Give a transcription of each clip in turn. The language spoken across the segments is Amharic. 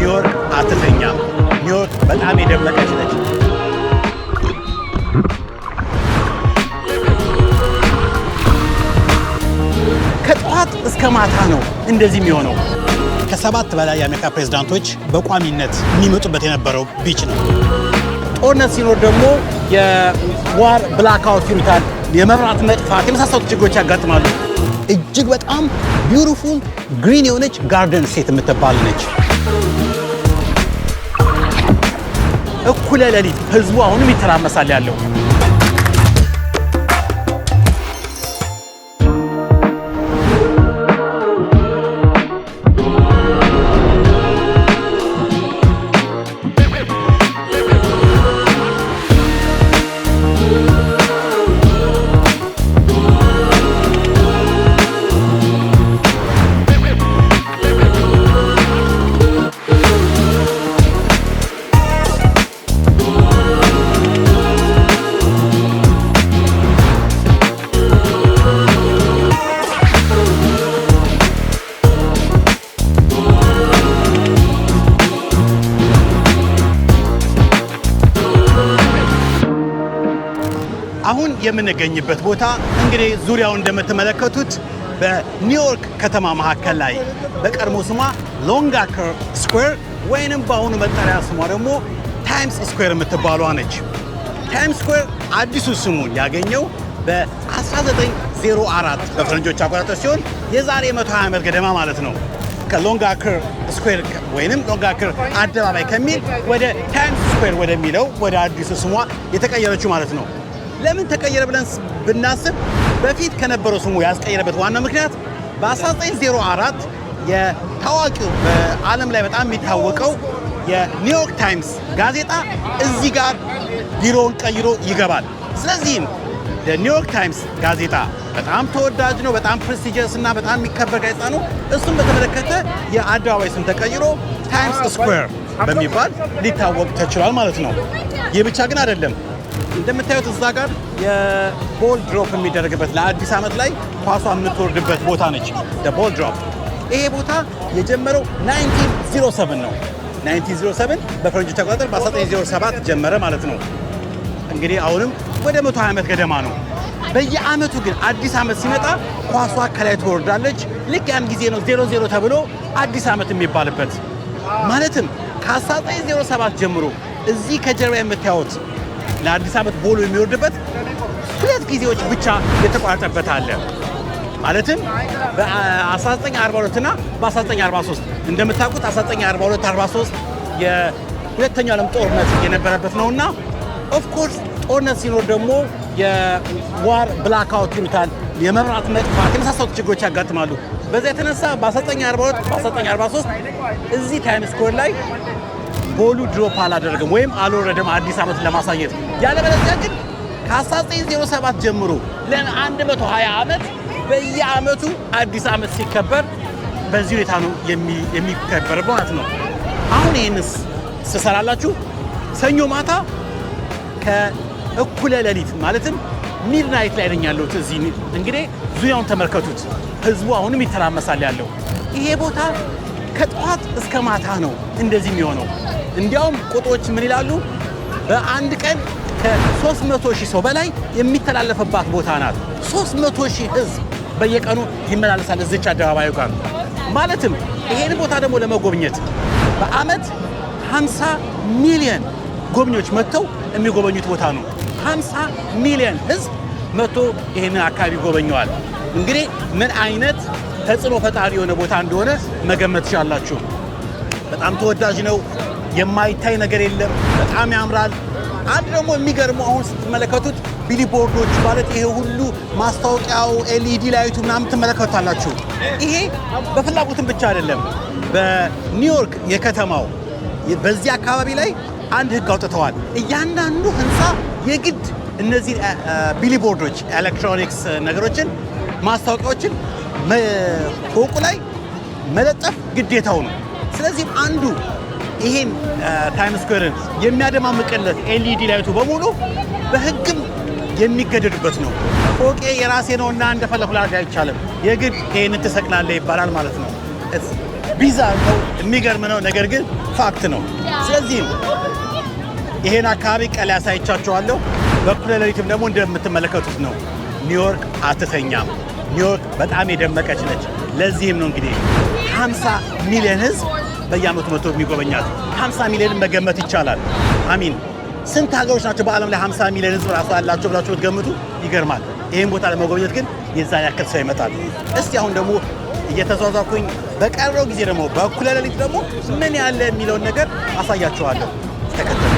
ኒውዮርክ አትተኛም። ኒውዮርክ በጣም የደመቀች ነች። ከጠዋት እስከ ማታ ነው እንደዚህ የሚሆነው። ከ7 በላይ የአሜሪካ ፕሬዝዳንቶች በቋሚነት የሚመጡበት የነበረው ቢች ነው። ጦርነት ሲኖር ደግሞ የዋር ብላክአውት ይሉታል፣ የመብራት መጥፋት የመሳሰሉት ችግሮች ያጋጥማሉ። እጅግ በጣም ቢዩቲፉል ግሪን የሆነች ጋርደን ስቴት የምትባል ነች። እኩለ ሌሊት ህዝቡ አሁንም ይተራመሳል ያለው። አሁን የምንገኝበት ቦታ እንግዲህ ዙሪያው እንደምትመለከቱት በኒውዮርክ ከተማ መካከል ላይ በቀድሞ ስሟ ሎንጋከር ስኩዌር ወይንም በአሁኑ መጠሪያ ስሟ ደግሞ ታይምስ ስኩዌር የምትባሏ ነች። ታይምስ ስኩዌር አዲሱ ስሙን ያገኘው በ1904 በፈረንጆች አቆጣጠር ሲሆን የዛሬ 120 ዓመት ገደማ ማለት ነው። ከሎንጋከር ስኩዌር ወይንም ሎንጋከር አደባባይ ከሚል ወደ ታይምስ ስኩዌር ወደሚለው ወደ አዲሱ ስሟ የተቀየረችው ማለት ነው። ለምን ተቀየረ ብለን ብናስብ በፊት ከነበረው ስሙ ያስቀየረበት ዋና ምክንያት በ1904 የታዋቂው በዓለም ላይ በጣም የሚታወቀው የኒውዮርክ ታይምስ ጋዜጣ እዚህ ጋር ቢሮውን ቀይሮ ይገባል። ስለዚህም የኒውዮርክ ታይምስ ጋዜጣ በጣም ተወዳጅ ነው፣ በጣም ፕሬስቲጂየስ እና በጣም የሚከበር ጋዜጣ ነው። እሱም በተመለከተ የአደባባይ ስም ተቀይሮ ታይምስ ስኩዌር በሚባል ሊታወቅ ተችሏል ማለት ነው። ይህ ብቻ ግን አይደለም። እንደምታዩት እዛ ጋር የቦል ድሮፕ የሚደረግበት ለአዲስ ዓመት ላይ ኳሷ የምትወርድበት ቦታ ነች። ቦል ድሮፕ ይሄ ቦታ የጀመረው 1907 ነው። 1907 በፈረንጆች አቆጣጠር በ1907 ጀመረ ማለት ነው። እንግዲህ አሁንም ወደ 120 ዓመት ገደማ ነው። በየዓመቱ ግን አዲስ ዓመት ሲመጣ ኳሷ ከላይ ትወርዳለች። ልክ ያን ጊዜ ነው 00 ተብሎ አዲስ ዓመት የሚባልበት። ማለትም ከ1907 ጀምሮ እዚህ ከጀርባ የምታዩት ለአዲስ ዓመት ቦሎ የሚወርድበት 2 ጊዜዎች ብቻ የተቋረጠበት አለ። ማለትም በ1942 እና በ1943 እንደምታውቁት 1942-43 የሁለተኛው ዓለም ጦርነት የነበረበት ነውና ኦፍኮርስ ጦርነት ሲኖር ደግሞ የዋር ብላክአውት ይሉታል፣ የመብራት መጥፋት የመሳሰሉት ችግሮች ያጋጥማሉ። በዛ የተነሳ በ1942 በ1943 እዚህ ታይምስ ስኩዌር ላይ ቦሉ ድሮፕ አላደረገም ወይም አልወረደም አዲስ ዓመት ለማሳየት። ያለበለዚያ ግን ከ1907 ጀምሮ ለ120 ዓመት በየዓመቱ አዲስ ዓመት ሲከበር በዚህ ሁኔታ ነው የሚከበር ማለት ነው። አሁን ይህንስ ስሰራላችሁ ሰኞ ማታ ከእኩለ ሌሊት ማለትም ሚድናይት ላይ ነኝ ያለሁት። እዚህ እንግዲህ ዙሪያውን ተመልከቱት። ህዝቡ አሁንም ይተራመሳል ያለው። ይሄ ቦታ ከጠዋት እስከ ማታ ነው እንደዚህ የሚሆነው። እንዲያውም ቁጥሮች ምን ይላሉ? በአንድ ቀን ከ300,000 ሰው በላይ የሚተላለፍባት ቦታ ናት። 300,000 ህዝብ በየቀኑ ይመላለሳል እዚች አደባባዩ ጋር። ማለትም ይሄን ቦታ ደግሞ ለመጎብኘት በአመት 50 ሚሊዮን ጎብኚዎች መጥተው የሚጎበኙት ቦታ ነው። 50 ሚሊዮን ህዝብ መጥቶ ይሄንን አካባቢ ይጎበኘዋል። እንግዲህ ምን አይነት ተጽዕኖ ፈጣሪ የሆነ ቦታ እንደሆነ መገመት ትችላላችሁ። በጣም ተወዳጅ ነው። የማይታይ ነገር የለም። በጣም ያምራል። አንድ ደግሞ የሚገርመው አሁን ስትመለከቱት ቢሊቦርዶች ማለት ይሄ ሁሉ ማስታወቂያው ኤልኢዲ ላይቱ ምናምን ትመለከቱታላችሁ። ይሄ በፍላጎትም ብቻ አይደለም። በኒውዮርክ የከተማው በዚህ አካባቢ ላይ አንድ ህግ አውጥተዋል። እያንዳንዱ ህንፃ የግድ እነዚህ ቢሊቦርዶች ኤሌክትሮኒክስ ነገሮችን ማስታወቂያዎችን ፎቁ ላይ መለጠፍ ግዴታው ነው። ስለዚህም አንዱ ይሄን ታይምስ ስኩዌርን የሚያደማምቅለት ኤልኢዲ ላይቱ በሙሉ በህግም የሚገደዱበት ነው። ፎቄ የራሴ ነውና እንደፈለኩ ላድርግ አይቻልም፣ የግድ ይሄንን ትሰቅላለህ ይባላል ማለት ነው። ቢዛር ነው፣ የሚገርም ነው፣ ነገር ግን ፋክት ነው። ስለዚህ ይሄን አካባቢ ቀላ ያሳይቻችኋለሁ። በኩለ ሌሊትም ደግሞ እንደምትመለከቱት ነው። ኒውዮርክ አትተኛም። ኒውዮርክ በጣም የደመቀች ነች። ለዚህም ነው እንግዲህ 50 ሚሊዮን ህዝብ በየዓመቱ መጥቶ የሚጎበኛት። 50 ሚሊዮን መገመት ይቻላል። አሚን ስንት ሀገሮች ናቸው በዓለም ላይ 50 ሚሊዮን ህዝብ ራሱ ያላቸው ብላችሁ ብትገምቱ ይገርማል። ይህን ቦታ ለመጎብኘት ግን የዛን ያክል ሰው ይመጣል። እስቲ አሁን ደግሞ እየተዟዟኩኝ በቀረው ጊዜ ደግሞ በኩለ ሌሊት ደግሞ ምን ያለ የሚለውን ነገር አሳያችኋለሁ። ተከተሉ።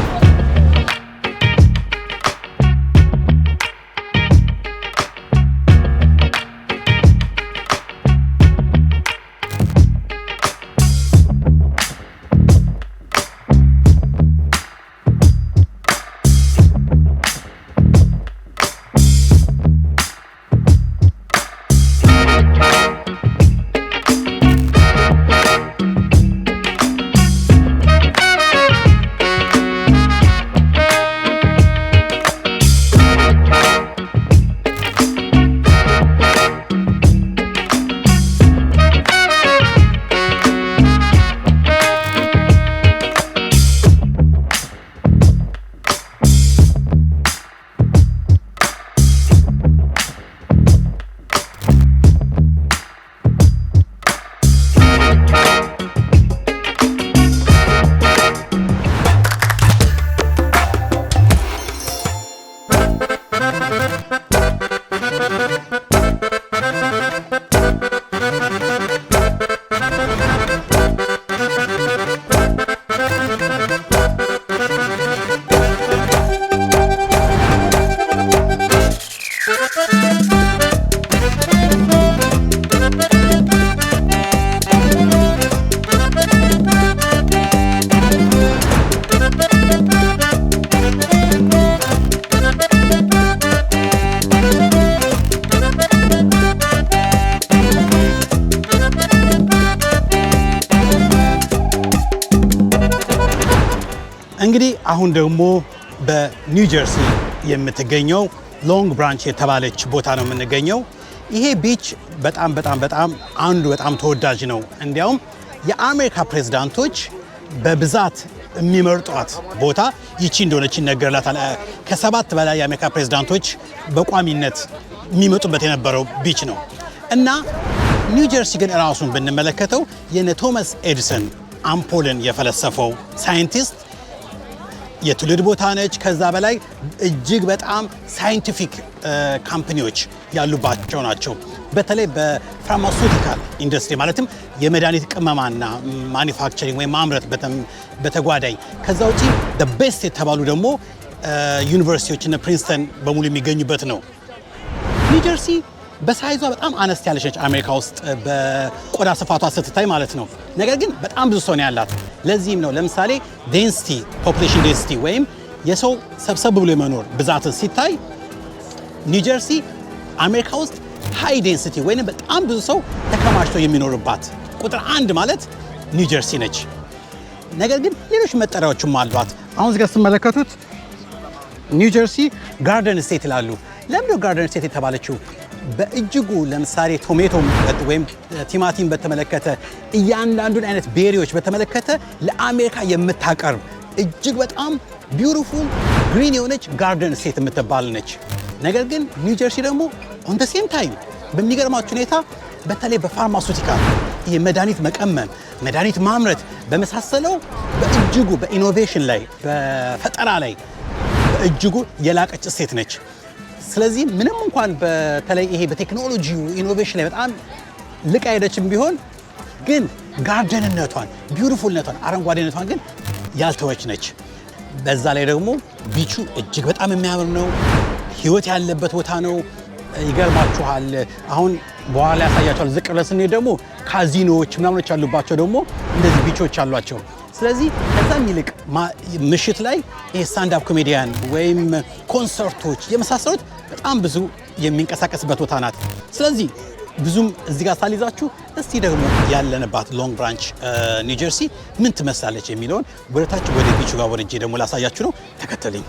እንግዲህ አሁን ደግሞ በኒው ጀርሲ የምትገኘው ሎንግ ብራንች የተባለች ቦታ ነው የምንገኘው። ይሄ ቢች በጣም አንዱ በጣም ተወዳጅ ነው። እንዲያውም የአሜሪካ ፕሬዝዳንቶች በብዛት የሚመርጧት ቦታ ይቺ እንደሆነች ይነገርላታል። ከ7 በላይ የአሜሪካ ፕሬዝዳንቶች በቋሚነት የሚመጡበት የነበረው ቢች ነው እና ኒው ጀርሲ ግን ራሱን ብንመለከተው የነ ቶማስ ኤዲሰን አምፖልን የፈለሰፈው ሳይንቲስት የትውልድ ቦታ ነች። ከዛ በላይ እጅግ በጣም ሳይንቲፊክ ካምፓኒዎች ያሉባቸው ናቸው። በተለይ በፋርማሱቲካል ኢንዱስትሪ ማለትም የመድኃኒት ቅመማና ማኒፋክቸሪንግ ወይም ማምረት በተጓዳኝ ከዛ ውጪ ቤስት የተባሉ ደግሞ ዩኒቨርሲቲዎች እነ ፕሪንስተን በሙሉ የሚገኙበት ነው። ኒው ጀርሲ በሳይዟ በጣም አነስ ያለች ነች አሜሪካ ውስጥ በቆዳ ስፋቷ ስትታይ ማለት ነው። ነገር ግን በጣም ብዙ ሰው ነው ያላት። ለዚህም ነው ለምሳሌ ዴንሲቲ ፖፑሌሽን ዴንሲቲ ወይም የሰው ሰብሰብ ብሎ የመኖር ብዛትን ሲታይ ኒው ጀርሲ አሜሪካ ውስጥ ሃይ ዴንሲቲ ወይም በጣም ብዙ ሰው ተከማችቶ የሚኖርባት ቁጥር 1 ማለት ኒው ጀርሲ ነች። ነገር ግን ሌሎች መጠሪያዎችም አሏት። አሁን እዚህ ጋር ስትመለከቱት ኒው ጀርሲ ጋርደን ስቴት ይላሉ። ለምንድነው ጋርደን ስቴት የተባለችው? በእጅጉ ለምሳሌ ቶሜቶ ወይም ቲማቲም በተመለከተ እያንዳንዱን አይነት ቤሪዎች በተመለከተ ለአሜሪካ የምታቀርብ እጅግ በጣም ቢዩቲፉል ግሪን የሆነች ጋርደን ስቴት የምትባል ነች። ነገር ግን ኒው ጀርሲ ደግሞ ኦን ዘ ሴም ታይም በሚገርማችሁ ሁኔታ በተለይ በፋርማሱቲካል የመድኃኒት መቀመም፣ መድኃኒት ማምረት በመሳሰለው በእጅጉ በኢኖቬሽን ላይ በፈጠራ ላይ በእጅጉ የላቀች ስቴት ነች። ስለዚህ ምንም እንኳን በተለይ ይሄ በቴክኖሎጂው ኢኖቬሽን ላይ በጣም ልቃ ሄደችም ቢሆን ግን ጋርደንነቷን፣ ቢዩቲፉልነቷን፣ አረንጓዴነቷን ግን ያልተወች ነች። በዛ ላይ ደግሞ ቢቹ እጅግ በጣም የሚያምር ነው። ህይወት ያለበት ቦታ ነው። ይገርማችኋል። አሁን በኋላ ያሳያችኋል። ዝቅ ብለን ስንሄድ ደግሞ ካዚኖዎች ምናምኖች ያሉባቸው ደግሞ እንደዚህ ቢቾች አሏቸው። ስለዚህ ከዛም ይልቅ ምሽት ላይ ይሄ ስታንድ አፕ ኮሜዲያን ወይም ኮንሰርቶች የመሳሰሉት በጣም ብዙ የሚንቀሳቀስበት ቦታ ናት። ስለዚህ ብዙም እዚህ ጋር ሳልይዛችሁ እስቲ ደግሞ ያለንባት ሎንግ ብራንች ኒው ጀርሲ ምን ትመስላለች የሚለውን ወደታች ወደ ቢቹ ጋር ወርጄ ደግሞ ላሳያችሁ ነው። ተከተለኝ።